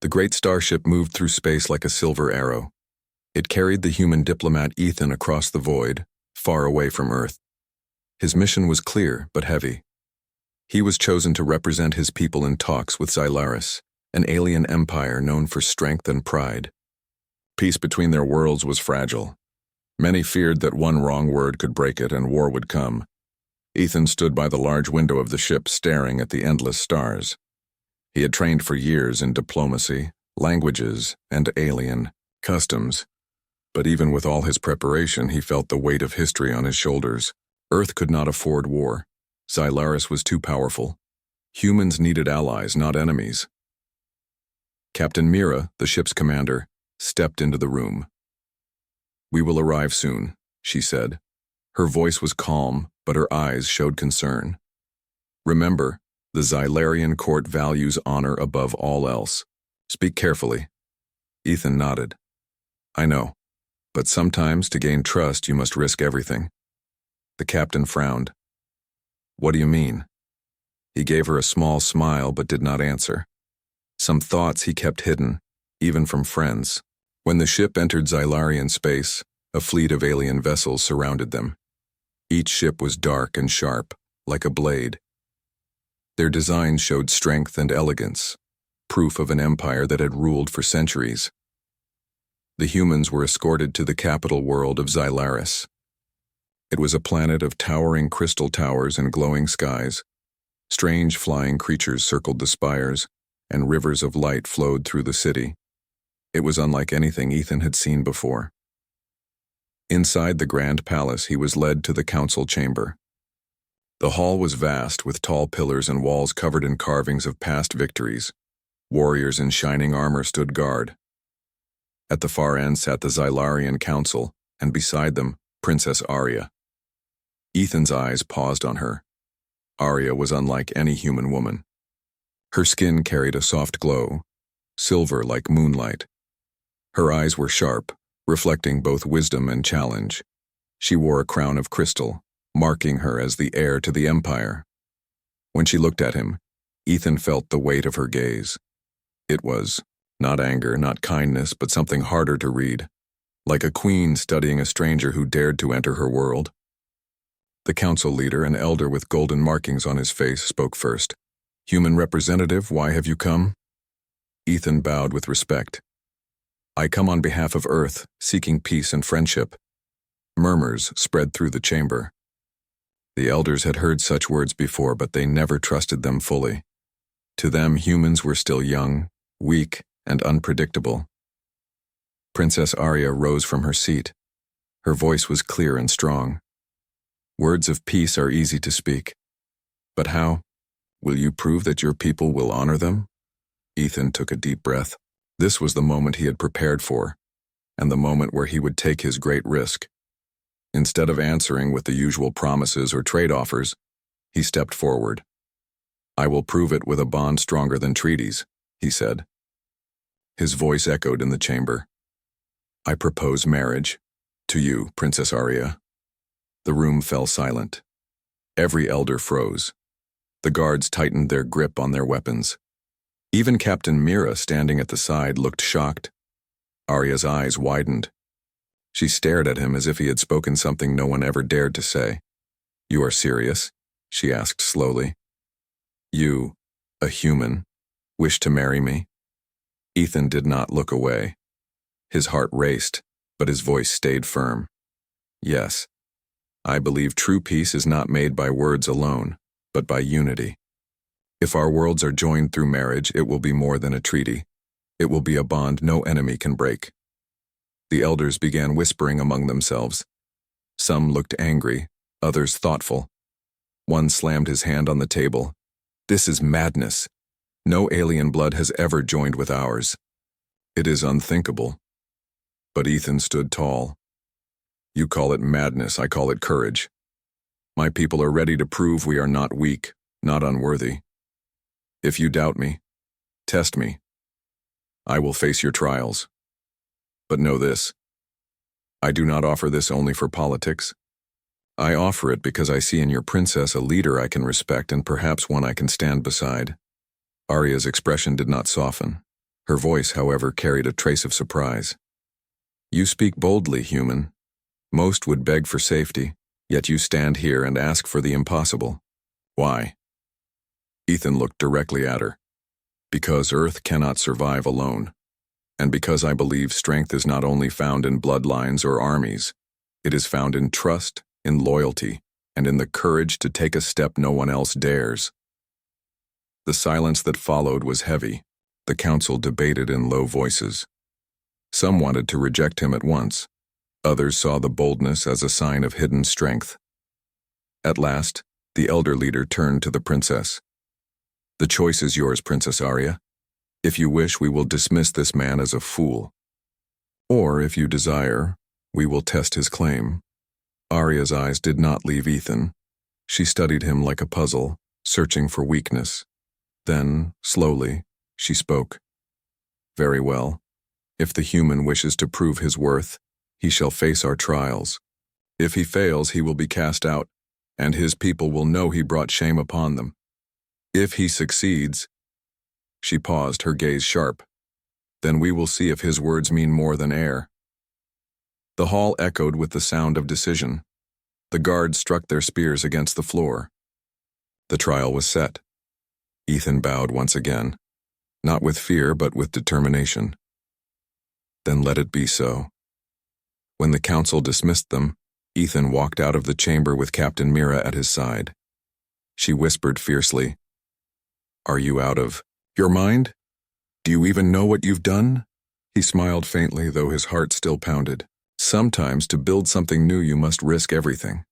The great starship moved through space like a silver arrow. It carried the human diplomat Ethan across the void, far away from Earth. His mission was clear but heavy. He was chosen to represent his people in talks with Xylaris, an alien empire known for strength and pride. Peace between their worlds was fragile. Many feared that one wrong word could break it and war would come. Ethan stood by the large window of the ship staring at the endless stars. He had trained for years in diplomacy, languages, and alien customs. But even with all his preparation, he felt the weight of history on his shoulders. Earth could not afford war. Xylaris was too powerful. Humans needed allies, not enemies. Captain Mira, the ship's commander, stepped into the room. "We will arrive soon," she said. Her voice was calm, but her eyes showed concern. "Remember, the Xylarian court values honor above all else. Speak carefully." Ethan nodded. "I know, but sometimes to gain trust you must risk everything." The captain frowned. "What do you mean?" He gave her a small smile but did not answer. Some thoughts he kept hidden, even from friends. When the ship entered Xylarian space, a fleet of alien vessels surrounded them. Each ship was dark and sharp, like a blade. Their design showed strength and elegance, proof of an empire that had ruled for centuries. The humans were escorted to the capital world of Xylaris. It was a planet of towering crystal towers and glowing skies. Strange flying creatures circled the spires, and rivers of light flowed through the city. It was unlike anything Ethan had seen before. Inside the grand palace, he was led to the council chamber. The hall was vast, with tall pillars and walls covered in carvings of past victories. Warriors in shining armor stood guard. At the far end sat the Xylarian council, and beside them, Princess Arya. Ethan's eyes paused on her. Arya was unlike any human woman. Her skin carried a soft glow, silver like moonlight. Her eyes were sharp, reflecting both wisdom and challenge. She wore a crown of crystal, marking her as the heir to the empire. When she looked at him, Ethan felt the weight of her gaze. It was not anger, not kindness, but something harder to read, like a queen studying a stranger who dared to enter her world. The council leader, an elder with golden markings on his face, spoke first. "Human representative, why have you come?" Ethan bowed with respect. "I come on behalf of Earth, seeking peace and friendship." Murmurs spread through the chamber. The elders had heard such words before, but they never trusted them fully. To them, humans were still young, weak, and unpredictable. Princess Arya rose from her seat. Her voice was clear and strong. "Words of peace are easy to speak. But how? Will you prove that your people will honor them?" Ethan took a deep breath. This was the moment he had prepared for, and the moment where he would take his great risk. Instead of answering with the usual promises or trade offers, he stepped forward. "I will prove it with a bond stronger than treaties," he said. His voice echoed in the chamber. "I propose marriage. To you, Princess Arya." The room fell silent. Every elder froze. The guards tightened their grip on their weapons. Even Captain Mira, standing at the side, looked shocked. Arya's eyes widened. She stared at him as if he had spoken something no one ever dared to say. "You are serious?" she asked slowly. "You, a human, wish to marry me?" Ethan did not look away. His heart raced, but his voice stayed firm. "Yes. I believe true peace is not made by words alone, but by unity. If our worlds are joined through marriage, it will be more than a treaty. It will be a bond no enemy can break." The elders began whispering among themselves. Some looked angry, others thoughtful. One slammed his hand on the table. "This is madness. No alien blood has ever joined with ours. It is unthinkable." But Ethan stood tall. "You call it madness, I call it courage. My people are ready to prove we are not weak, not unworthy. If you doubt me, test me. I will face your trials. But know this, I do not offer this only for politics. I offer it because I see in your princess a leader I can respect and perhaps one I can stand beside." Arya's expression did not soften. Her voice, however, carried a trace of surprise. "You speak boldly, human. Most would beg for safety, yet you stand here and ask for the impossible. Why?" Ethan looked directly at her. "Because Earth cannot survive alone. And because I believe strength is not only found in bloodlines or armies, it is found in trust, in loyalty, and in the courage to take a step no one else dares." The silence that followed was heavy. The council debated in low voices. Some wanted to reject him at once. Others saw the boldness as a sign of hidden strength. At last, the elder leader turned to the princess. "The choice is yours, Princess Arya. If you wish, we will dismiss this man as a fool. Or, if you desire, we will test his claim." Arya's eyes did not leave Ethan. She studied him like a puzzle, searching for weakness. Then, slowly, she spoke. "Very well. If the human wishes to prove his worth, he shall face our trials. If he fails, he will be cast out, and his people will know he brought shame upon them. If he succeeds—" She paused, her gaze sharp. "Then we will see if his words mean more than air." The hall echoed with the sound of decision. The guards struck their spears against the floor. The trial was set. Ethan bowed once again, not with fear but with determination. Then let it be so. When the council dismissed them, Ethan walked out of the chamber with Captain Mira at his side. She whispered fiercely, "Are you out of your mind? Do you even know what you've done?" He smiled faintly, though his heart still pounded. "Sometimes to build something new you must risk everything.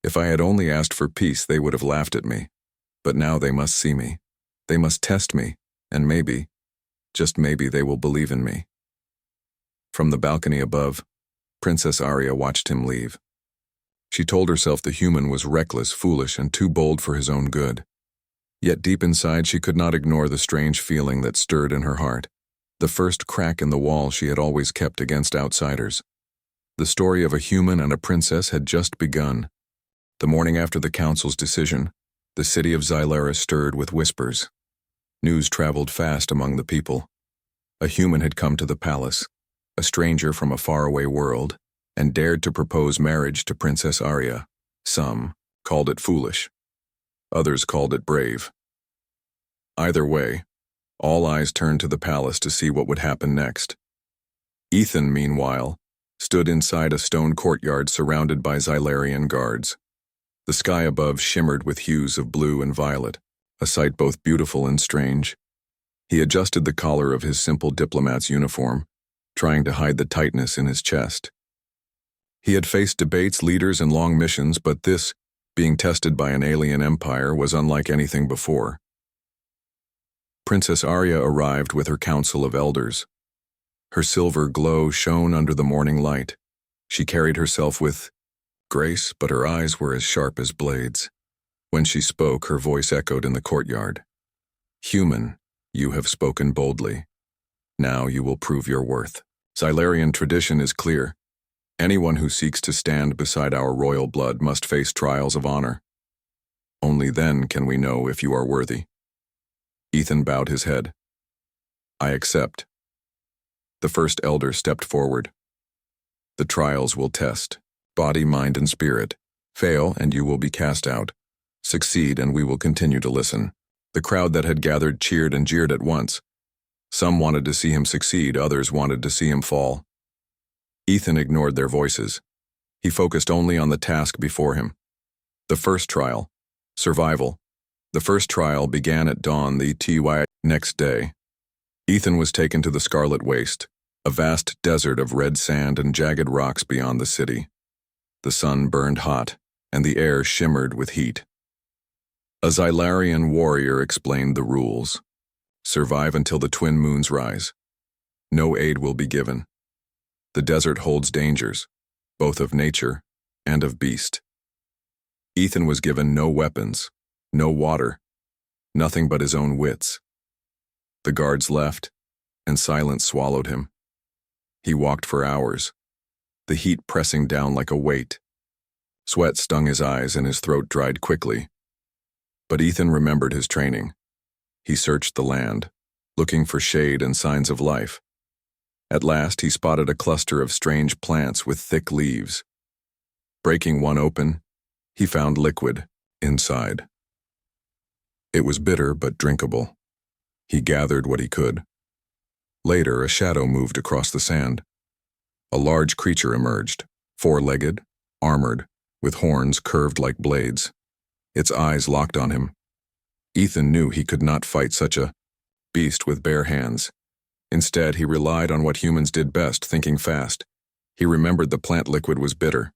If I had only asked for peace, they would have laughed at me. But now they must see me. They must test me, and maybe, just maybe, they will believe in me." From the balcony above, Princess Arya watched him leave. She told herself the human was reckless, foolish, and too bold for his own good. Yet deep inside she could not ignore the strange feeling that stirred in her heart, the first crack in the wall she had always kept against outsiders. The story of a human and a princess had just begun. The morning after the council's decision, the city of Xylara stirred with whispers. News traveled fast among the people. A human had come to the palace, a stranger from a faraway world, and dared to propose marriage to Princess Arya. Some called it foolish. Others called it brave. Either way, all eyes turned to the palace to see what would happen next. Ethan, meanwhile, stood inside a stone courtyard surrounded by Xylarian guards. The sky above shimmered with hues of blue and violet, a sight both beautiful and strange. He adjusted the collar of his simple diplomat's uniform, trying to hide the tightness in his chest. He had faced debates, leaders, and long missions, but this, being tested by an alien empire, was unlike anything before. Princess Arya arrived with her council of elders. Her silver glow shone under the morning light. She carried herself with grace, but her eyes were as sharp as blades. When she spoke, her voice echoed in the courtyard. "Human, you have spoken boldly. Now you will prove your worth. Xylarian tradition is clear. Anyone who seeks to stand beside our royal blood must face trials of honor. Only then can we know if you are worthy." Ethan bowed his head. "I accept." The first elder stepped forward. "The trials will test body, mind, and spirit. Fail, and you will be cast out. Succeed, and we will continue to listen." The crowd that had gathered cheered and jeered at once. Some wanted to see him succeed, others wanted to see him fall. Ethan ignored their voices. He focused only on the task before him. The first trial, survival. The first trial began at dawn the next day. Ethan was taken to the Scarlet Waste, a vast desert of red sand and jagged rocks beyond the city. The sun burned hot, and the air shimmered with heat. A Xylarian warrior explained the rules. Survive until the twin moons rise. No aid will be given. The desert holds dangers, both of nature and of beast. Ethan was given no weapons, no water, nothing but his own wits. The guards left, and silence swallowed him. He walked for hours, the heat pressing down like a weight. Sweat stung his eyes and his throat dried quickly. But Ethan remembered his training. He searched the land, looking for shade and signs of life. At last, he spotted a cluster of strange plants with thick leaves. Breaking one open, he found liquid inside. It was bitter but drinkable. He gathered what he could. Later, a shadow moved across the sand. A large creature emerged, four-legged, armored, with horns curved like blades. Its eyes locked on him. Ethan knew he could not fight such a beast with bare hands. Instead, he relied on what humans did best, thinking fast. He remembered the plant liquid was bitter.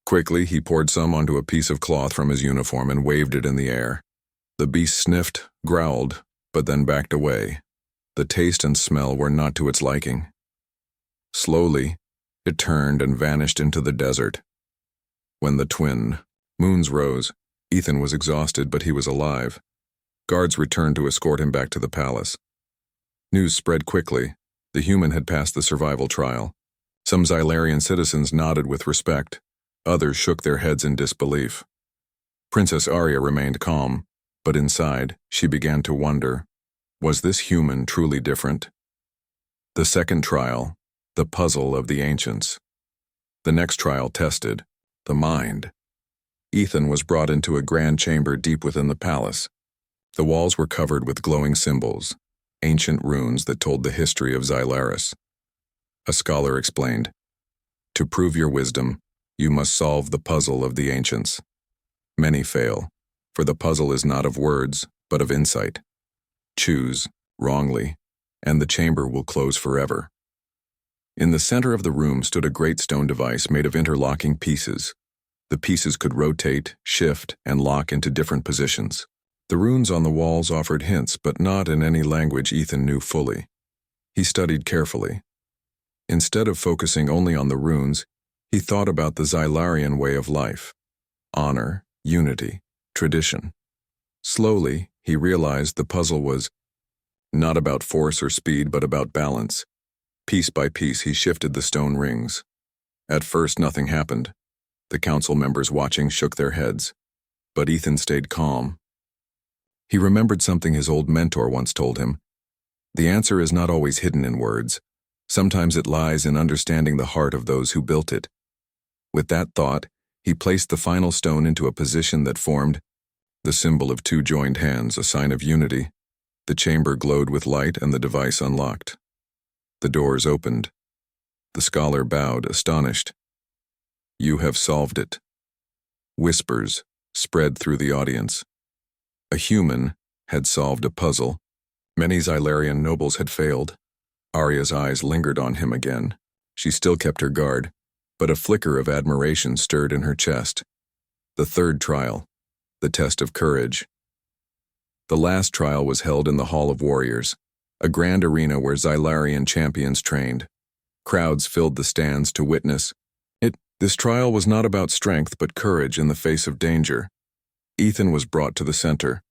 Quickly, he poured some onto a piece of cloth from his uniform and waved it in the air. The beast sniffed, growled, but then backed away. The taste and smell were not to its liking. Slowly, it turned and vanished into the desert. When the twin moons rose, Ethan was exhausted, but he was alive. Guards returned to escort him back to the palace. News spread quickly. The human had passed the survival trial. Some Xylarian citizens nodded with respect. Others shook their heads in disbelief. Princess Arya remained calm, but inside, she began to wonder, was this human truly different? The second trial, the puzzle of the ancients. The next trial tested the mind. Ethan was brought into a grand chamber deep within the palace. The walls were covered with glowing symbols, ancient runes that told the history of Xylaris. A scholar explained, "To prove your wisdom, you must solve the puzzle of the ancients. Many fail, for the puzzle is not of words, but of insight. Choose wrongly, and the chamber will close forever." In the center of the room stood a great stone device made of interlocking pieces. The pieces could rotate, shift, and lock into different positions. The runes on the walls offered hints, but not in any language Ethan knew fully. He studied carefully. Instead of focusing only on the runes, he thought about the Xylarian way of life: honor, unity, tradition. Slowly, he realized the puzzle was not about force or speed, but about balance. Piece by piece, he shifted the stone rings. At first, nothing happened. The council members watching shook their heads, but Ethan stayed calm. He remembered something his old mentor once told him. The answer is not always hidden in words. Sometimes it lies in understanding the heart of those who built it. With that thought, he placed the final stone into a position that formed the symbol of two joined hands, a sign of unity. The chamber glowed with light and the device unlocked. The doors opened. The scholar bowed, astonished. "You have solved it." Whispers spread through the audience. A human had solved a puzzle. Many Xylarian nobles had failed. Arya's eyes lingered on him again. She still kept her guard, but a flicker of admiration stirred in her chest. The third trial, the test of courage. The last trial was held in the Hall of Warriors, a grand arena where Xylarian champions trained. Crowds filled the stands to witness. This trial was not about strength but courage in the face of danger. Ethan was brought to the center.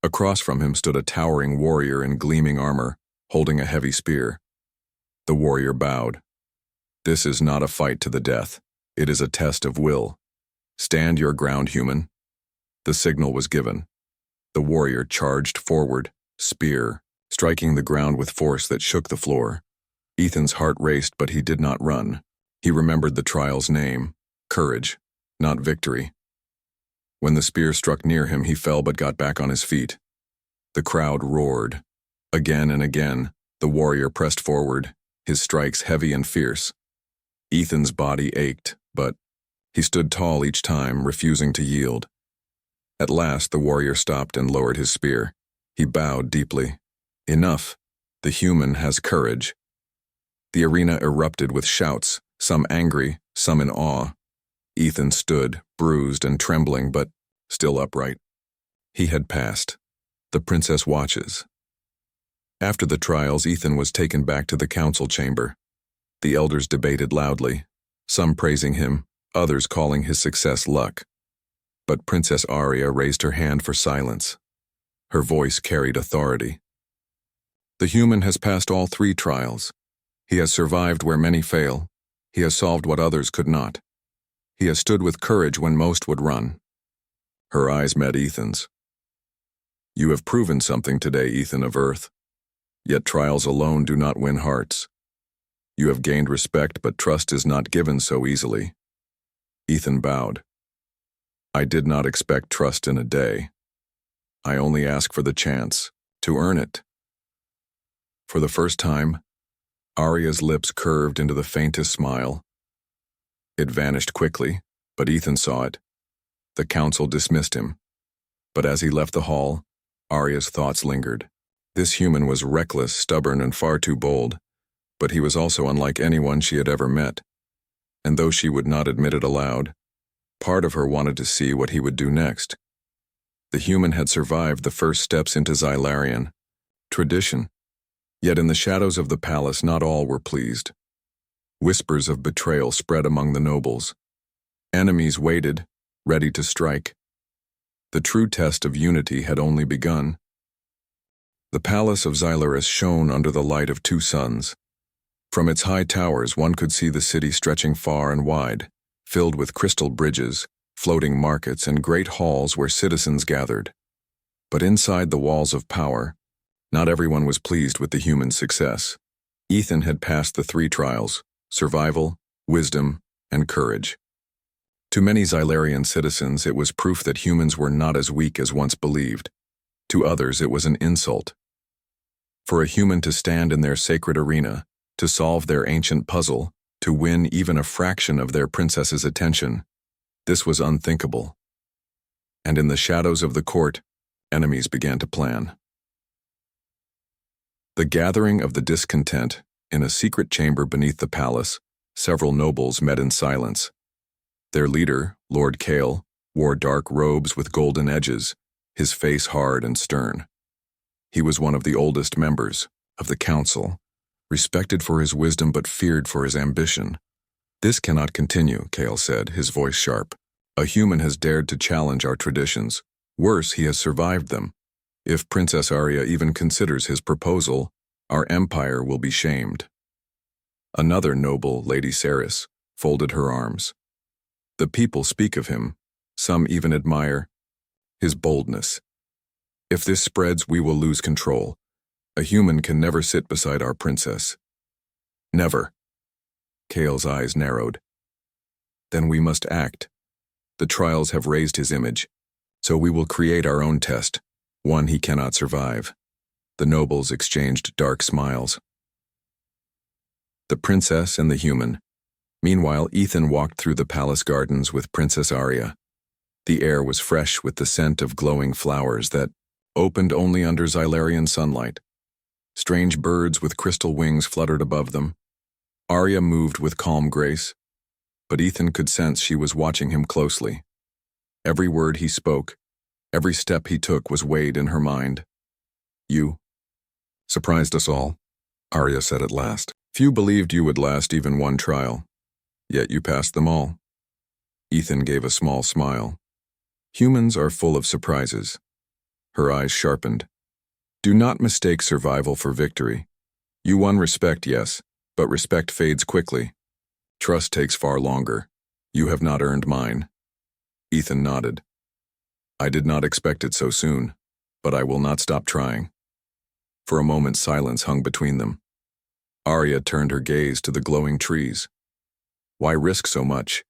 Across from him stood a towering warrior in gleaming armor, holding a heavy spear. The warrior bowed. "This is not a fight to the death. It is a test of will. Stand your ground, human." The signal was given. The warrior charged forward, spear, striking the ground with force that shook the floor. Ethan's heart raced, but he did not run. He remembered the trial's name: courage, not victory. When the spear struck near him, he fell but got back on his feet. The crowd roared. Again and again, the warrior pressed forward, his strikes heavy and fierce. Ethan's body ached, but he stood tall each time, refusing to yield. At last, the warrior stopped and lowered his spear. He bowed deeply. "Enough. The human has courage." The arena erupted with shouts, some angry, some in awe. Ethan stood, bruised and trembling, but still upright. He had passed. The princess watches. After the trials, Ethan was taken back to the council chamber. The elders debated loudly, some praising him, others calling his success luck. But Princess Arya raised her hand for silence. Her voice carried authority. "The human has passed all 3 trials. He has survived where many fail. He has solved what others could not. He has stood with courage when most would run." Her eyes met Ethan's. "You have proven something today, Ethan of Earth. Yet trials alone do not win hearts. You have gained respect, but trust is not given so easily. Ethan bowed. I did not expect trust in a day. I only ask for the chance to earn it. For the first time, Arya's lips curved into the faintest smile. It vanished quickly, but Ethan saw it. The council dismissed him. But as he left the hall, Arya's thoughts lingered. This human was reckless, stubborn, and far too bold, but he was also unlike anyone she had ever met. And though she would not admit it aloud, part of her wanted to see what he would do next. The human had survived the first steps into Xylarian tradition. Yet in the shadows of the palace not all were pleased. Whispers of betrayal spread among the nobles. Enemies waited, ready to strike. The true test of unity had only begun. The palace of Xylaris shone under the light of two suns. From its high towers one could see the city stretching far and wide, filled with crystal bridges, floating markets, and great halls where citizens gathered. But inside the walls of power, not everyone was pleased with the human success. Ethan had passed the three trials: survival, wisdom, and courage. To many Xylarian citizens, it was proof that humans were not as weak as once believed. To others, it was an insult. For a human to stand in their sacred arena, to solve their ancient puzzle, to win even a fraction of their princess's attention, this was unthinkable. And in the shadows of the court, enemies began to plan. The gathering of the discontent. In a secret chamber beneath the palace, several nobles met in silence. Their leader, Lord Kale, wore dark robes with golden edges, his face hard and stern. He was one of the oldest members of the council, respected for his wisdom but feared for his ambition. This cannot continue, Kale said, his voice sharp. A human has dared to challenge our traditions. Worse, he has survived them. If Princess Arya even considers his proposal, our empire will be shamed. Another noble, Lady Cerys, folded her arms. The people speak of him. Some even admire his boldness. If this spreads, we will lose control. A human can never sit beside our princess. Never. Kale's eyes narrowed. Then we must act. The trials have raised his image, so we will create our own test, one he cannot survive. The nobles exchanged dark smiles. The princess and the human. Meanwhile, Ethan walked through the palace gardens with Princess Arya. The air was fresh with the scent of glowing flowers that opened only under Xylarian sunlight. Strange birds with crystal wings fluttered above them. Arya moved with calm grace, but Ethan could sense she was watching him closely. Every word he spoke, every step he took was weighed in her mind. You surprised us all, Arya said at last. Few believed you would last even one trial, yet you passed them all. Ethan gave a small smile. Humans are full of surprises. Her eyes sharpened. Do not mistake survival for victory. You won respect, yes, but respect fades quickly. Trust takes far longer. You have not earned mine. Ethan nodded. I did not expect it so soon, but I will not stop trying. For a moment, silence hung between them. Arya turned her gaze to the glowing trees. Why risk so much?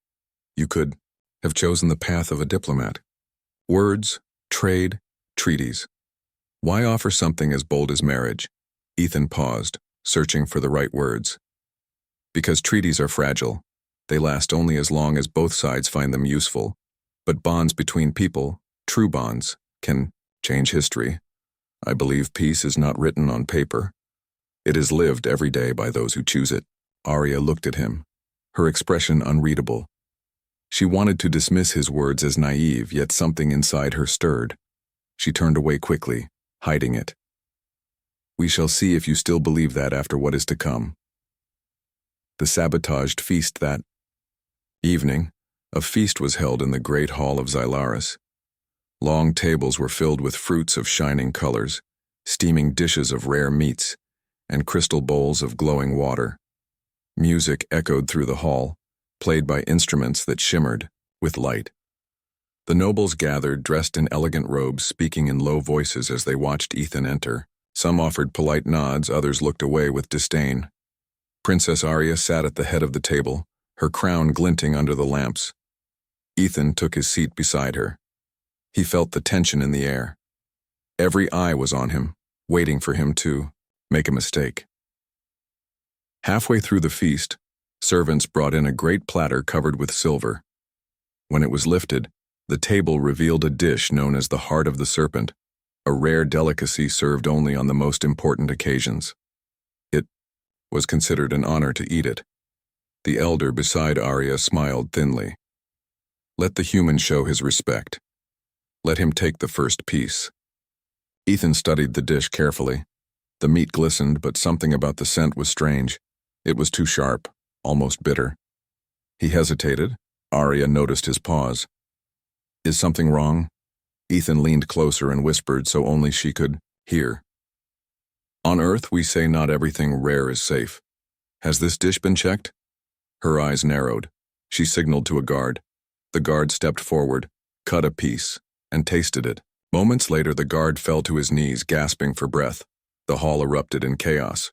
You could have chosen the path of a diplomat. Words, trade, treaties. Why offer something as bold as marriage? Ethan paused, searching for the right words. Because treaties are fragile. They last only as long as both sides find them useful. But bonds between people, true bonds, can change history. I believe peace is not written on paper. It is lived every day by those who choose it. Arya looked at him, her expression unreadable. She wanted to dismiss his words as naive, yet something inside her stirred. She turned away quickly, hiding it. We shall see if you still believe that after what is to come. The sabotaged feast that evening, a feast was held in the great hall of Xylaris. Long tables were filled with fruits of shining colors, steaming dishes of rare meats, and crystal bowls of glowing water. Music echoed through the hall, played by instruments that shimmered with light. The nobles gathered, dressed in elegant robes, speaking in low voices as they watched Ethan enter. Some offered polite nods, others looked away with disdain. Princess Arya sat at the head of the table, her crown glinting under the lamps. Ethan took his seat beside her. He felt the tension in the air. Every eye was on him, waiting for him to make a mistake. Halfway through the feast, servants brought in a great platter covered with silver. When it was lifted, the table revealed a dish known as the heart of the serpent, a rare delicacy served only on the most important occasions. It was considered an honor to eat it. The elder beside Arya smiled thinly. Let the human show his respect. Let him take the first piece. Ethan studied the dish carefully. The meat glistened, but something about the scent was strange. It was too sharp, almost bitter. He hesitated. Arya noticed his pause. Is something wrong? Ethan leaned closer and whispered so only she could hear. On Earth, we say not everything rare is safe. Has this dish been checked? Her eyes narrowed. She signaled to a guard. The guard stepped forward, cut a piece, and tasted it. Moments later, the guard fell to his knees, gasping for breath. The hall erupted in chaos.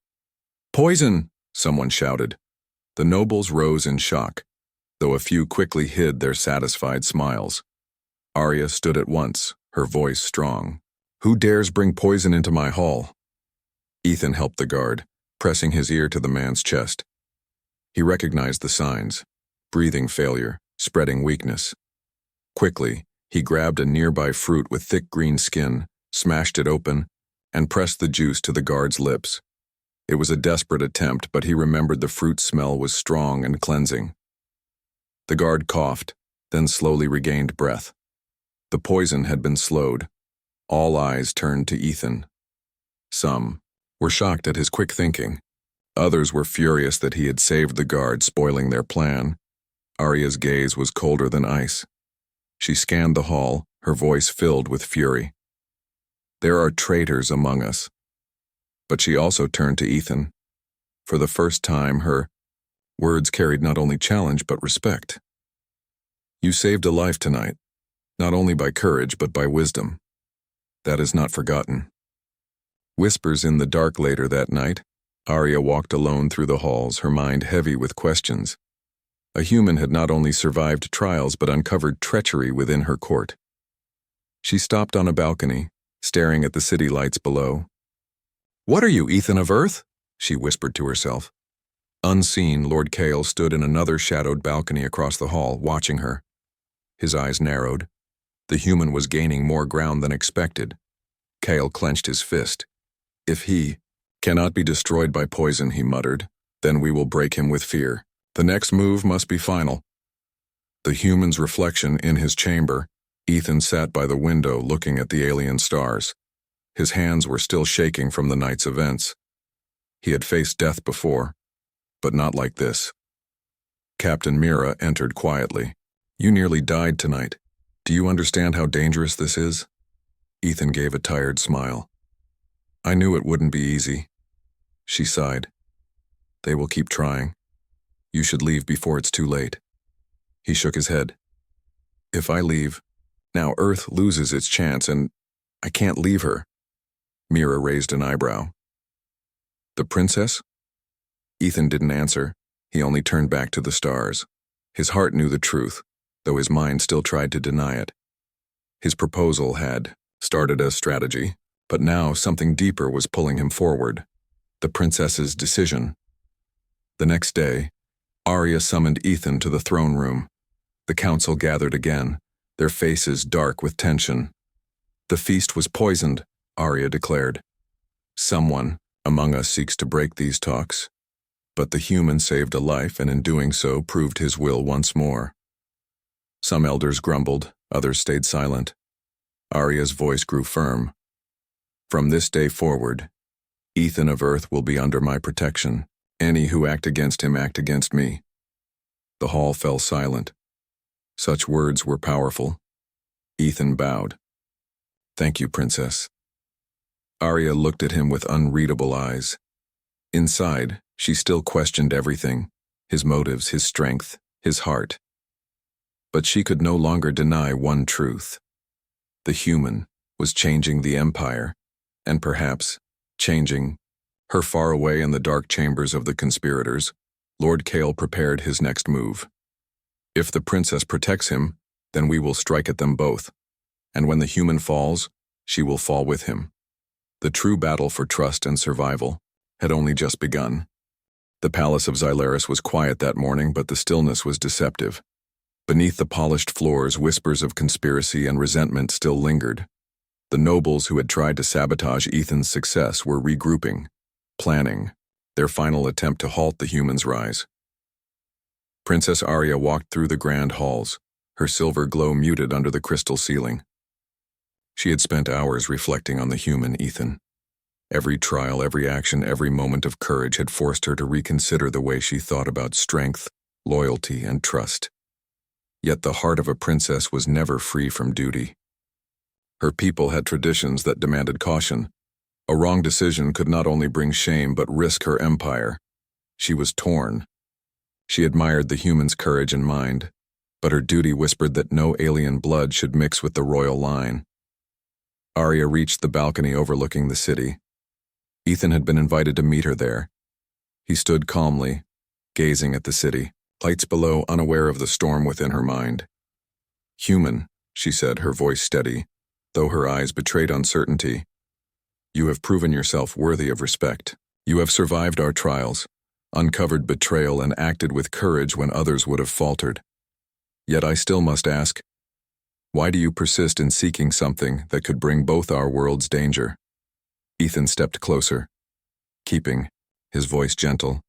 Poison! Someone shouted. The nobles rose in shock, though a few quickly hid their satisfied smiles. Arya stood at once, her voice strong. Who dares bring poison into my hall? Ethan helped the guard, pressing his ear to the man's chest. He recognized the signs: breathing failure, spreading weakness. Quickly, he grabbed a nearby fruit with thick green skin, smashed it open, and pressed the juice to the guard's lips. It was a desperate attempt, but he remembered the fruit smell was strong and cleansing. The guard coughed, then slowly regained breath. The poison had been slowed. All eyes turned to Ethan. Some were shocked at his quick thinking. Others were furious that he had saved the guard, spoiling their plan. Arya's gaze was colder than ice. She scanned the hall, her voice filled with fury. There are traitors among us. But she also turned to Ethan. For the first time, her words carried not only challenge but respect. You saved a life tonight, not only by courage but by wisdom. That is not forgotten. Whispers in the dark later that night, Arya walked alone through the halls, her mind heavy with questions. A human had not only survived trials but uncovered treachery within her court. She stopped on a balcony, staring at the city lights below. What are you, Ethan of Earth? She whispered to herself. Unseen, Lord Kael stood in another shadowed balcony across the hall, watching her. His eyes narrowed. The human was gaining more ground than expected. Kael clenched his fist. If he cannot be destroyed by poison, he muttered, then we will break him with fear. The next move must be final. The human's reflection in his chamber, Ethan sat by the window looking at the alien stars. His hands were still shaking from the night's events. He had faced death before, but not like this. Captain Mira entered quietly. You nearly died tonight. Do you understand how dangerous this is? Ethan gave a tired smile. I knew it wouldn't be easy. She sighed. They will keep trying. You should leave before it's too late. He shook his head. If I leave, now Earth loses its chance and I can't leave her. Mira raised an eyebrow. The princess? Ethan didn't answer. He only turned back to the stars. His heart knew the truth, though his mind still tried to deny it. His proposal had started as strategy, but now something deeper was pulling him forward. The princess's decision. The next day, Arya summoned Ethan to the throne room. The council gathered again, their faces dark with tension. The feast was poisoned, Arya declared. Someone among us seeks to break these talks. But the human saved a life and in doing so proved his will once more. Some elders grumbled, others stayed silent. Arya's voice grew firm. From this day forward, Ethan of Earth will be under my protection. Any who act against him act against me. The hall fell silent. Such words were powerful. Ethan bowed. Thank you, Princess. Arya looked at him with unreadable eyes. Inside, she still questioned everything, his motives, his strength, his heart. But she could no longer deny one truth. The human was changing the empire, and perhaps Changing her far away in the dark chambers of the conspirators, Lord Kale prepared his next move. If the princess protects him, then we will strike at them both. And when the human falls, she will fall with him. The true battle for trust and survival had only just begun. The palace of Xylaris was quiet that morning, but the stillness was deceptive. Beneath the polished floors, whispers of conspiracy and resentment still lingered. The nobles who had tried to sabotage Ethan's success were regrouping, planning their final attempt to halt the humans' rise. Princess Arya walked through the grand halls, her silver glow muted under the crystal ceiling. She had spent hours reflecting on the human Ethan. Every trial, every action, every moment of courage had forced her to reconsider the way she thought about strength, loyalty, and trust. Yet the heart of a princess was never free from duty. Her people had traditions that demanded caution. A wrong decision could not only bring shame but risk her empire. She was torn. She admired the human's courage and mind, but her duty whispered that no alien blood should mix with the royal line. Arya reached the balcony overlooking the city. Ethan had been invited to meet her there. He stood calmly, gazing at the city, lights below, unaware of the storm within her mind. "Human," she said, her voice steady, though her eyes betrayed uncertainty. "You have proven yourself worthy of respect. You have survived our trials, uncovered betrayal, and acted with courage when others would have faltered. Yet I still must ask, why do you persist in seeking something that could bring both our worlds danger?" Ethan stepped closer, keeping his voice gentle.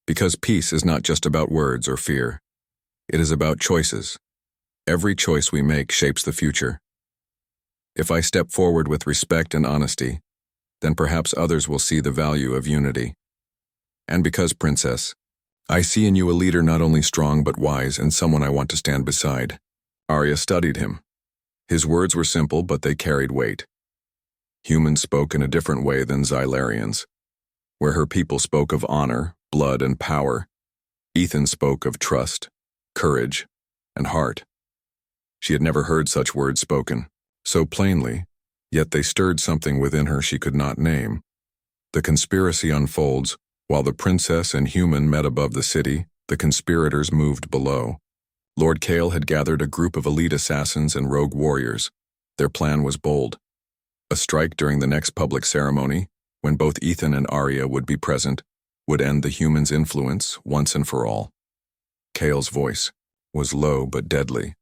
"Because peace is not just about words or fear. It is about choices. Every choice we make shapes the future. If I step forward with respect and honesty, then perhaps others will see the value of unity. And because, Princess, I see in you a leader not only strong but wise and someone I want to stand beside." Arya studied him. His words were simple, but they carried weight. Humans spoke in a different way than Xylarians. Where her people spoke of honor, blood, and power, Ethan spoke of trust, courage, and heart. She had never heard such words spoken so plainly, yet they stirred something within her she could not name. The conspiracy unfolds. While the princess and human met above the city, the conspirators moved below. Lord Kale had gathered a group of elite assassins and rogue warriors. Their plan was bold. A strike during the next public ceremony, when both Ethan and Arya would be present, would end the humans' influence once and for all. Kale's voice was low but deadly.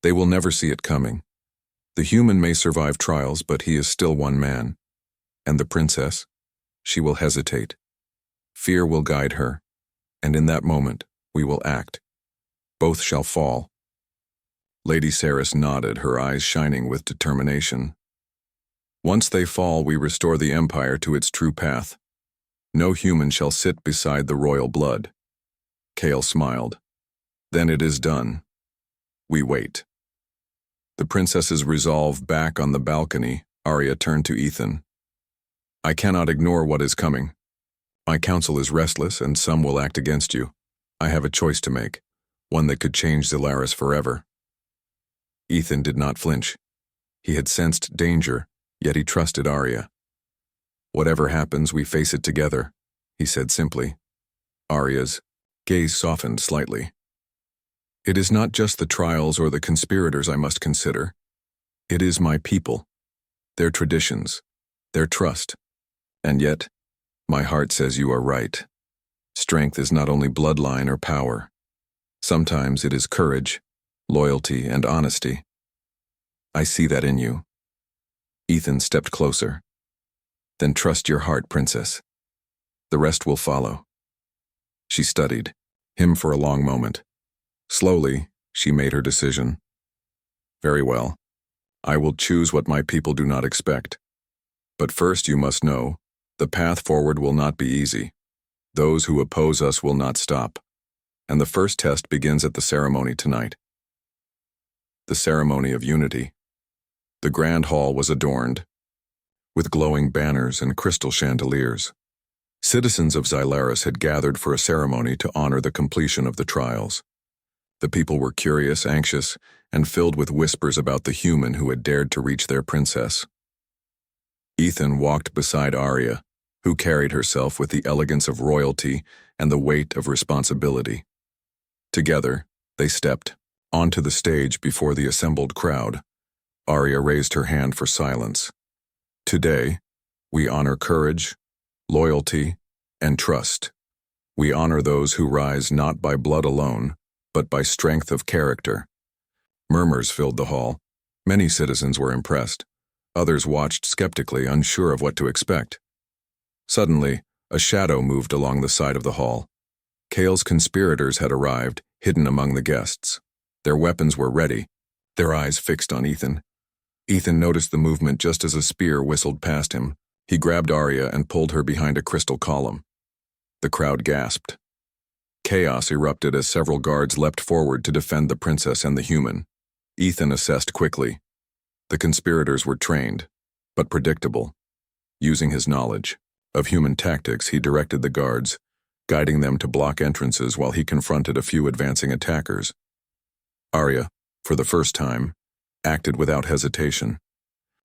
"They will never see it coming. The human may survive trials, but he is still one man. And the princess, she will hesitate. Fear will guide her, and in that moment, we will act. Both shall fall." Lady Saris nodded, her eyes shining with determination. "Once they fall, we restore the empire to its true path. No human shall sit beside the royal blood." Kale smiled. "Then it is done. We wait." The princess's resolve back on the balcony, Arya turned to Ethan. "I cannot ignore what is coming. My council is restless, and some will act against you. I have a choice to make, one that could change Xylaris forever." Ethan did not flinch. He had sensed danger, yet he trusted Arya. "Whatever happens, we face it together," he said simply. Arya's gaze softened slightly. "It is not just the trials or the conspirators I must consider. It is my people, their traditions, their trust. And yet, my heart says you are right. Strength is not only bloodline or power. Sometimes it is courage, loyalty, and honesty. I see that in you." Ethan stepped closer. "Then trust your heart, Princess. The rest will follow." She studied him for a long moment. Slowly, she made her decision. "Very well. I will choose what my people do not expect. But first you must know, the path forward will not be easy. Those who oppose us will not stop. And the first test begins at the ceremony tonight." The ceremony of unity. The grand hall was adorned with glowing banners and crystal chandeliers. Citizens of Xylaris had gathered for a ceremony to honor the completion of the trials. The people were curious, anxious, and filled with whispers about the human who had dared to reach their princess. Ethan walked beside Arya, who carried herself with the elegance of royalty and the weight of responsibility. Together, they stepped onto the stage before the assembled crowd. Arya raised her hand for silence. Today, we honor courage, loyalty, and trust. We honor those who rise not by blood alone, but by strength of character. Murmurs filled the hall. Many citizens were impressed. Others watched skeptically, unsure of what to expect. Suddenly, a shadow moved along the side of the hall. Kale's conspirators had arrived, hidden among the guests. Their weapons were ready, their eyes fixed on Ethan. Ethan noticed the movement just as a spear whistled past him. He grabbed Arya and pulled her behind a crystal column. The crowd gasped. Chaos erupted as several guards leapt forward to defend the princess and the human. Ethan assessed quickly. The conspirators were trained, but predictable. Using his knowledge of human tactics, he directed the guards, guiding them to block entrances while he confronted a few advancing attackers. Arya, for the first time, acted without hesitation.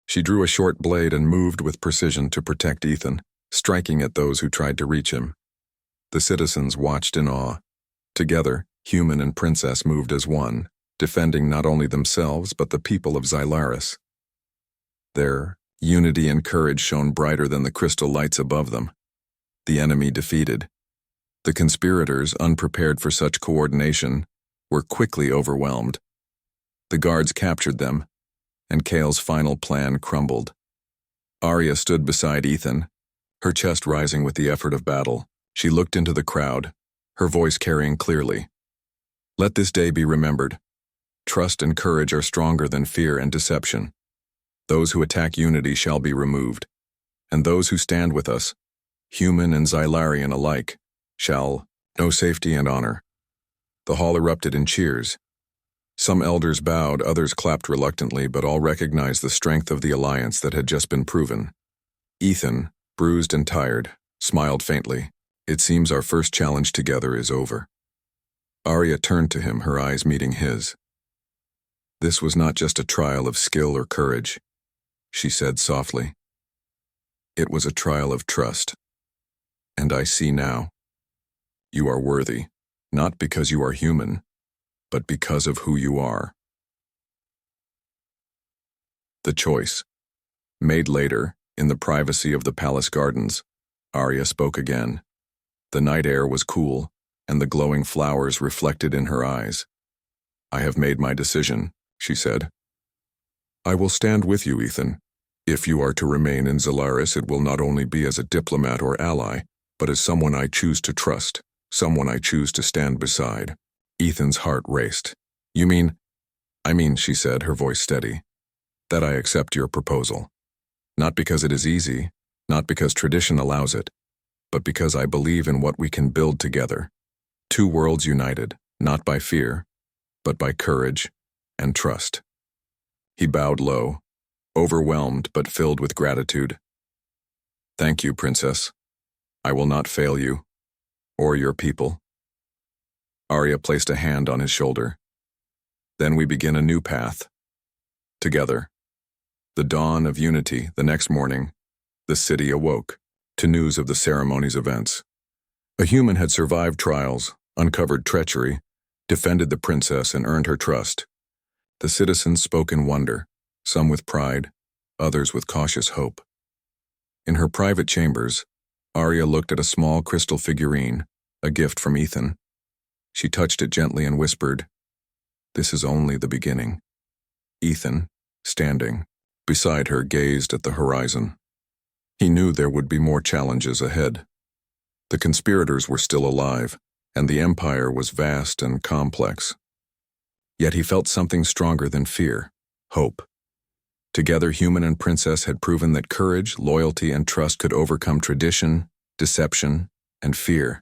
She drew a short blade and moved with precision to protect Ethan, striking at those who tried to reach him. The citizens watched in awe. Together, human and princess moved as one, defending not only themselves but the people of Xylaris. Their unity and courage shone brighter than the crystal lights above them. The enemy defeated. The conspirators, unprepared for such coordination, were quickly overwhelmed. The guards captured them, and Kale's final plan crumbled. Arya stood beside Ethan, her chest rising with the effort of battle. She looked into the crowd, her voice carrying clearly. Let this day be remembered. Trust and courage are stronger than fear and deception. Those who attack unity shall be removed, and those who stand with us, human and Xylarian alike, shall know safety and honor. The hall erupted in cheers. Some elders bowed, others clapped reluctantly, but all recognized the strength of the alliance that had just been proven. Ethan, bruised and tired, smiled faintly. It seems our first challenge together is over. Arya turned to him, her eyes meeting his. This was not just a trial of skill or courage, she said softly. It was a trial of trust. And I see now. You are worthy, not because you are human, but because of who you are. The choice. Made later, in the privacy of the palace gardens, Arya spoke again. The night air was cool, and the glowing flowers reflected in her eyes. I have made my decision, she said. I will stand with you, Ethan. If you are to remain in Xylaris, it will not only be as a diplomat or ally, but as someone I choose to trust, someone I choose to stand beside. Ethan's heart raced. You mean? I mean, she said, her voice steady, that I accept your proposal. Not because it is easy, not because tradition allows it, but because I believe in what we can build together. Two worlds united, not by fear, but by courage and trust. He bowed low, overwhelmed but filled with gratitude. Thank you, Princess. I will not fail you, or your people. Arya placed a hand on his shoulder. Then we begin a new path. Together. The dawn of unity, the next morning, the city awoke to news of the ceremony's events. A human had survived trials, uncovered treachery, defended the princess, and earned her trust. The citizens spoke in wonder, some with pride, others with cautious hope. In her private chambers, Arya looked at a small crystal figurine, a gift from Ethan. She touched it gently and whispered, "This is only the beginning." Ethan, standing beside her, gazed at the horizon. He knew there would be more challenges ahead. The conspirators were still alive, and the empire was vast and complex. Yet he felt something stronger than fear, hope. Together, human and princess had proven that courage, loyalty, and trust could overcome tradition, deception, and fear.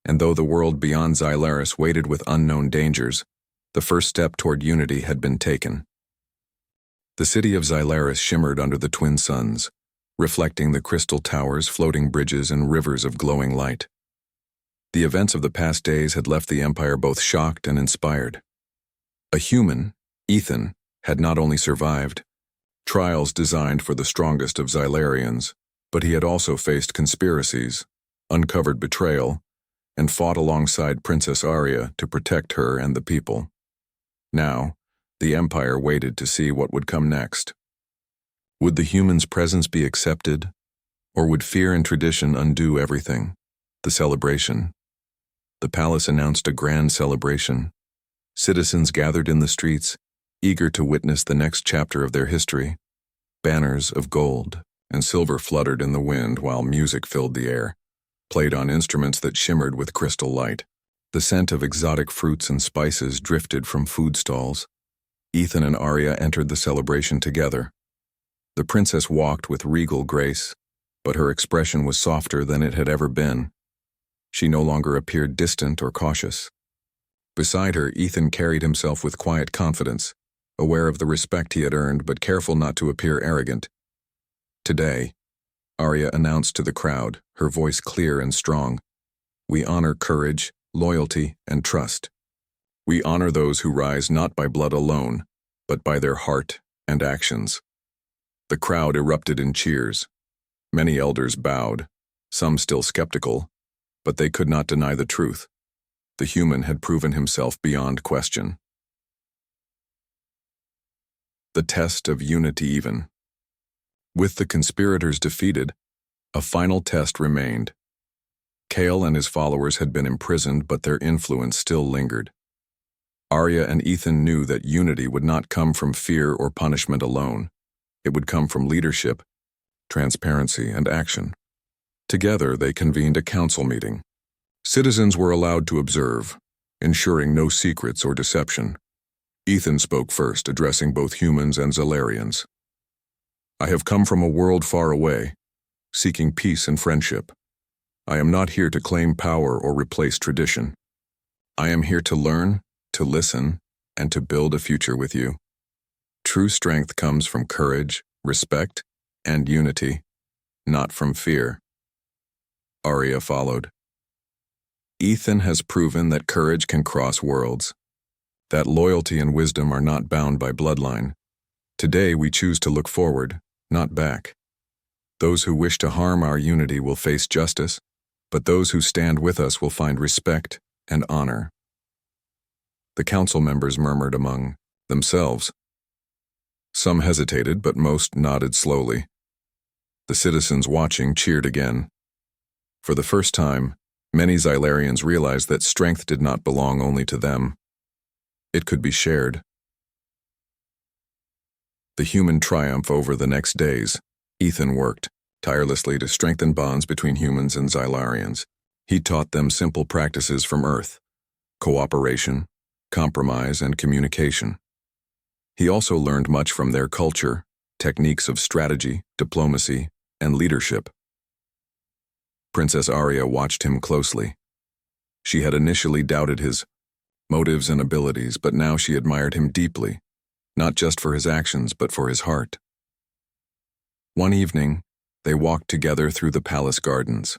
And though the world beyond Xylaris waited with unknown dangers, the first step toward unity had been taken. The city of Xylaris shimmered under the twin suns, reflecting the crystal towers, floating bridges, and rivers of glowing light. The events of the past days had left the empire both shocked and inspired. A human, Ethan, had not only survived, trials designed for the strongest of Xylarians, but he had also faced conspiracies, uncovered betrayal, and fought alongside Princess Arya to protect her and the people. Now, the Empire waited to see what would come next. Would the humans' presence be accepted, or would fear and tradition undo everything? The celebration. The palace announced a grand celebration. Citizens gathered in the streets, eager to witness the next chapter of their history. Banners of gold and silver fluttered in the wind while music filled the air, played on instruments that shimmered with crystal light. The scent of exotic fruits and spices drifted from food stalls. Ethan and Arya entered the celebration together. The princess walked with regal grace, but her expression was softer than it had ever been. She no longer appeared distant or cautious. Beside her, Ethan carried himself with quiet confidence, aware of the respect he had earned but careful not to appear arrogant. Today, Arya announced to the crowd, her voice clear and strong, "We honor courage, loyalty, and trust. We honor those who rise not by blood alone, but by their heart and actions." The crowd erupted in cheers. Many elders bowed, some still skeptical, but they could not deny the truth. The human had proven himself beyond question. The test of unity even. With the conspirators defeated, a final test remained. Kale and his followers had been imprisoned, but their influence still lingered. Arya and Ethan knew that unity would not come from fear or punishment alone. It would come from leadership, transparency, and action. Together, they convened a council meeting. Citizens were allowed to observe, ensuring no secrets or deception. Ethan spoke first, addressing both humans and Xylarians. "I have come from a world far away, seeking peace and friendship. I am not here to claim power or replace tradition. I am here to learn, to listen, and to build a future with you. True strength comes from courage, respect, and unity, not from fear." Arya followed. "Ethan has proven that courage can cross worlds, that loyalty and wisdom are not bound by bloodline. Today we choose to look forward, not back. Those who wish to harm our unity will face justice, but those who stand with us will find respect and honor." The council members murmured among themselves. Some hesitated, but most nodded slowly. The citizens watching cheered again. For the first time, many Xylarians realized that strength did not belong only to them. It could be shared. The human triumph over the next days. Ethan worked tirelessly to strengthen bonds between humans and Xylarians. He taught them simple practices from Earth: cooperation, compromise, and communication. He also learned much from their culture, techniques of strategy, diplomacy, and leadership. Princess Arya watched him closely. She had initially doubted his motives and abilities, but now she admired him deeply, not just for his actions, but for his heart. One evening, they walked together through the palace gardens.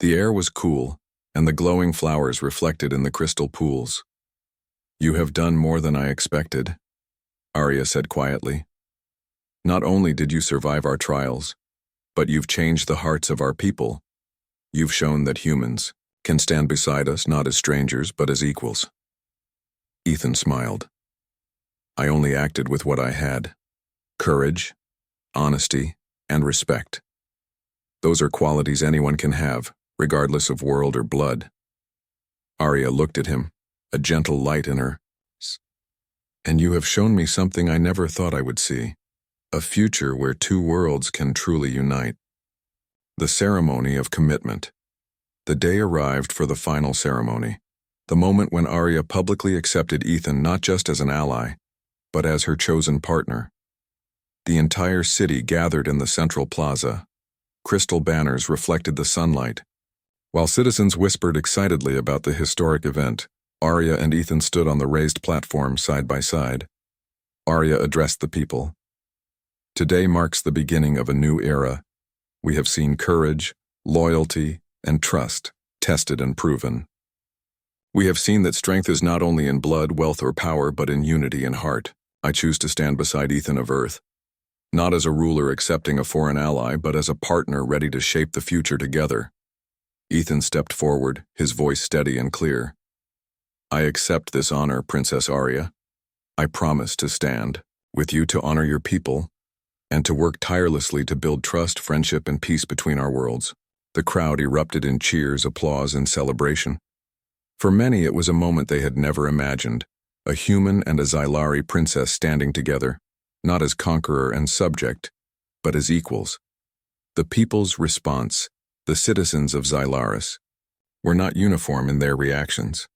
The air was cool, and the glowing flowers reflected in the crystal pools. "You have done more than I expected," Arya said quietly. "Not only did you survive our trials, but you've changed the hearts of our people. You've shown that humans can stand beside us not as strangers, but as equals." Ethan smiled. "I only acted with what I had: courage, honesty, and respect. Those are qualities anyone can have, regardless of world or blood." Arya looked at him, a gentle light in her. "And you have shown me something I never thought I would see: a future where two worlds can truly unite." The ceremony of commitment. The day arrived for the final ceremony, the moment when Arya publicly accepted Ethan not just as an ally, but as her chosen partner. The entire city gathered in the central plaza. Crystal banners reflected the sunlight. While citizens whispered excitedly about the historic event, Arya and Ethan stood on the raised platform side by side. Arya addressed the people. "Today marks the beginning of a new era. We have seen courage, loyalty, and trust tested and proven. We have seen that strength is not only in blood, wealth, or power, but in unity and heart. I choose to stand beside Ethan of Earth, not as a ruler accepting a foreign ally, but as a partner ready to shape the future together. Ethan stepped forward, his voice steady and clear. I accept this honor, Princess Arya. I promise to stand with you to honor your people and to work tirelessly to build trust, friendship, and peace between our worlds. The crowd erupted in cheers, applause, and celebration. For many, it was a moment they had never imagined, a human and a Xylari princess standing together, not as conqueror and subject, but as equals. The people's response, the citizens of Xylaris, were not uniform in their reactions.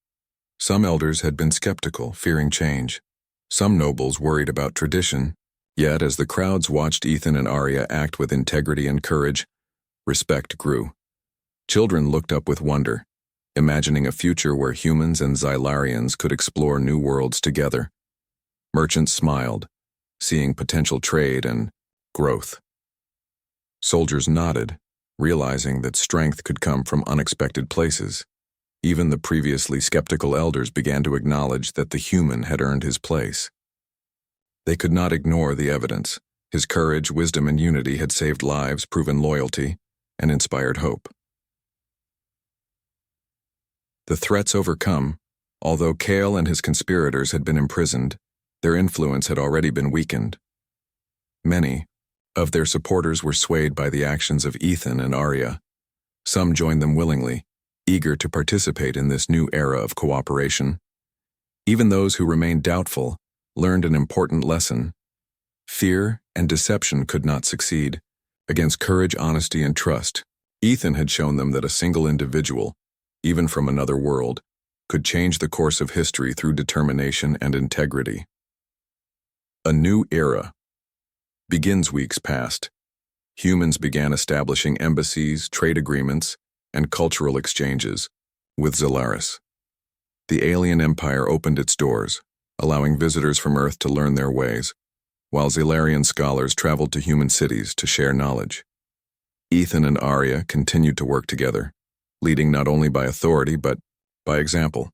Some elders had been skeptical, fearing change. Some nobles worried about tradition. Yet, as the crowds watched Ethan and Arya act with integrity and courage, respect grew. Children looked up with wonder, imagining a future where humans and Xylarians could explore new worlds together. Merchants smiled, seeing potential trade and growth. Soldiers nodded, realizing that strength could come from unexpected places. Even the previously skeptical elders began to acknowledge that the human had earned his place. They could not ignore the evidence. His courage, wisdom, and unity had saved lives, proven loyalty, and inspired hope. The threats overcome, although Kale and his conspirators had been imprisoned, their influence had already been weakened. Many of their supporters were swayed by the actions of Ethan and Arya. Some joined them willingly, eager to participate in this new era of cooperation. Even those who remained doubtful learned an important lesson. Fear and deception could not succeed. Against courage, honesty, and trust, Ethan had shown them that a single individual, even from another world, could change the course of history through determination and integrity. A new era. Weeks passed. Humans began establishing embassies, trade agreements, and cultural exchanges with Xylaris. The alien empire opened its doors, allowing visitors from Earth to learn their ways, while Xylarian scholars traveled to human cities to share knowledge. Ethan and Arya continued to work together, leading not only by authority but by example.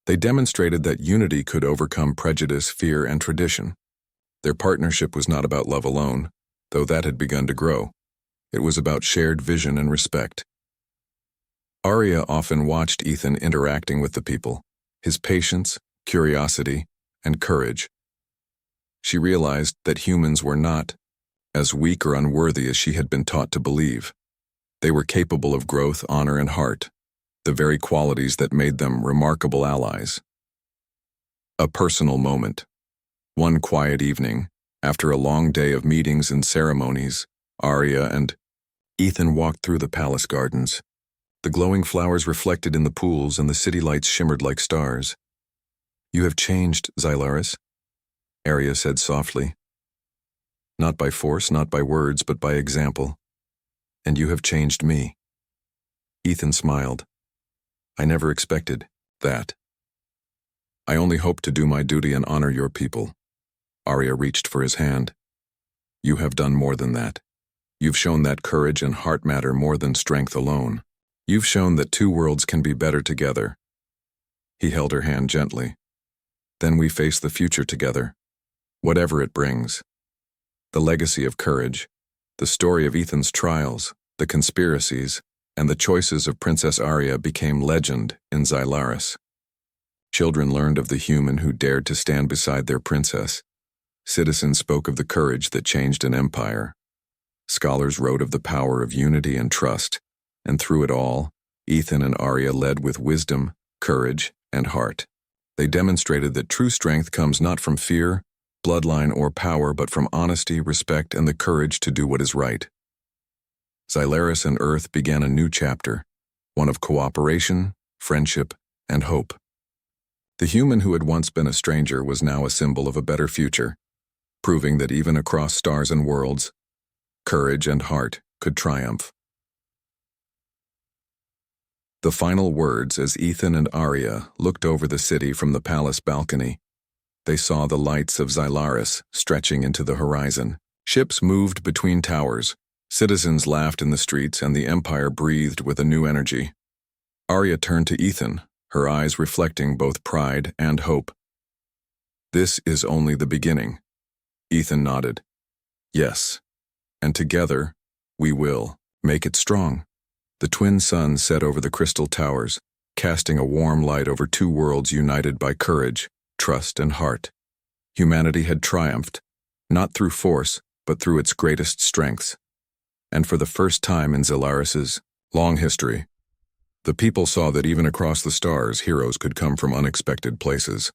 They demonstrated that unity could overcome prejudice, fear, and tradition. Their partnership was not about love alone, though that had begun to grow. It was about shared vision and respect. Arya often watched Ethan interacting with the people, his patience, curiosity, and courage. She realized that humans were not as weak or unworthy as she had been taught to believe. They were capable of growth, honor, and heart, the very qualities that made them remarkable allies. A personal moment. One quiet evening, after a long day of meetings and ceremonies, Arya and Ethan walked through the palace gardens. The glowing flowers reflected in the pools and the city lights shimmered like stars. You have changed, Xylaris, Arya said softly. Not by force, not by words, but by example. And you have changed me. Ethan smiled. I never expected that. I only hope to do my duty and honor your people. Arya reached for his hand. You have done more than that. You've shown that courage and heart matter more than strength alone. You've shown that two worlds can be better together. He held her hand gently. Then we face the future together, whatever it brings. The legacy of courage, the story of Ethan's trials, the conspiracies, and the choices of Princess Arya became legend in Xylaris. Children learned of the human who dared to stand beside their princess. Citizens spoke of the courage that changed an empire. Scholars wrote of the power of unity and trust, and through it all, Ethan and Arya led with wisdom, courage, and heart. They demonstrated that true strength comes not from fear, bloodline, or power, but from honesty, respect, and the courage to do what is right. Xylaris and Earth began a new chapter, one of cooperation, friendship, and hope. The human who had once been a stranger was now a symbol of a better future, proving that even across stars and worlds, courage and heart could triumph. The final words as Ethan and Arya looked over the city from the palace balcony. They saw the lights of Xylaris stretching into the horizon. Ships moved between towers, citizens laughed in the streets, and the empire breathed with a new energy. Arya turned to Ethan, her eyes reflecting both pride and hope. This is only the beginning. Ethan nodded. Yes, and together, we will make it strong. The twin suns set over the crystal towers, casting a warm light over two worlds united by courage, trust, and heart. Humanity had triumphed, not through force, but through its greatest strengths. And for the first time in Zelaris's long history, the people saw that even across the stars, heroes could come from unexpected places.